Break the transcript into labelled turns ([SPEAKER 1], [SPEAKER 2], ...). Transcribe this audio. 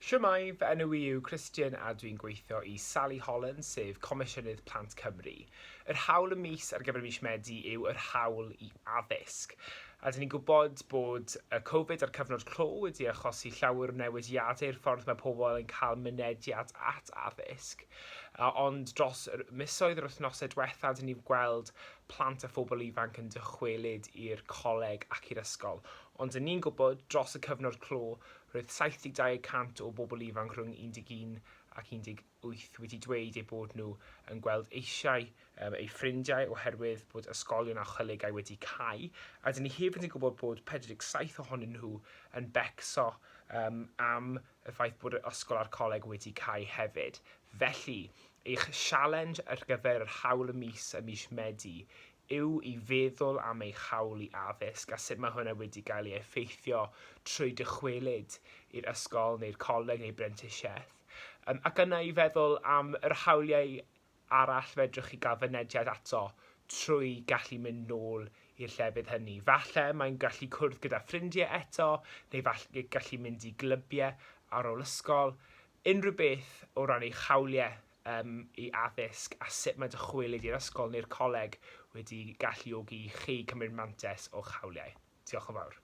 [SPEAKER 1] Shwmae, fy enw I yw Christian a dwi'n gweithio i Sally Holland, sef Comisiynydd Plant Cymru. Yr hawl y mis ar gyfer mis Medi yw yr hawl i addysg. A dyn ni'n gwybod bod y Covid a'r cyfnod clo wedi achosi llawer o newidiadau'r ffordd mae pobl yn cael mynediad at addysg. Ond dros yr misoedd yr wythnosau diwethaf, dyn ni'n gweld plant a phobl ifanc yn dychwelyd i'r coleg ac i'r ysgol. Ond dyn ni'n gwybod dros y cyfnod clo, roedd 72% o bobl ifanc rhwng 11 ac 18 wedi dweud eu bod nhw yn gweld eisiau eu ffrindiau oherwydd bod ysgolion a cholegau wedi cau. A dyn ni hefyd yn gwybod bod 47 ohonyn nhw yn becso am y ffaith bod y ysgol a'r coleg wedi cau hefyd. Felly, eich sialens ar gyfer yr hawl y mis Medi yw i feddwl am eich hawl i addysg a sut mae hwnna wedi cael ei effeithio trwy dychwelyd i'r ysgol neu'r coleg neu brentisiaeth. Ac yna i feddwl am yr hawliau arall fedrwch chi gael fynediad ato trwy gallu mynd nôl i'r llefydd hynny. Falle mae'n gallu cwrdd gyda ffrindiau eto, neu falle gallu mynd i glybiau ar ôl ysgol. Unrhyw beth o ran eich hawliau i addysg a sut mae dychwelyd i'r ysgol neu'r coleg wedi galluogi chi cymryd mantais o'ch hawliau. Diolch yn fawr.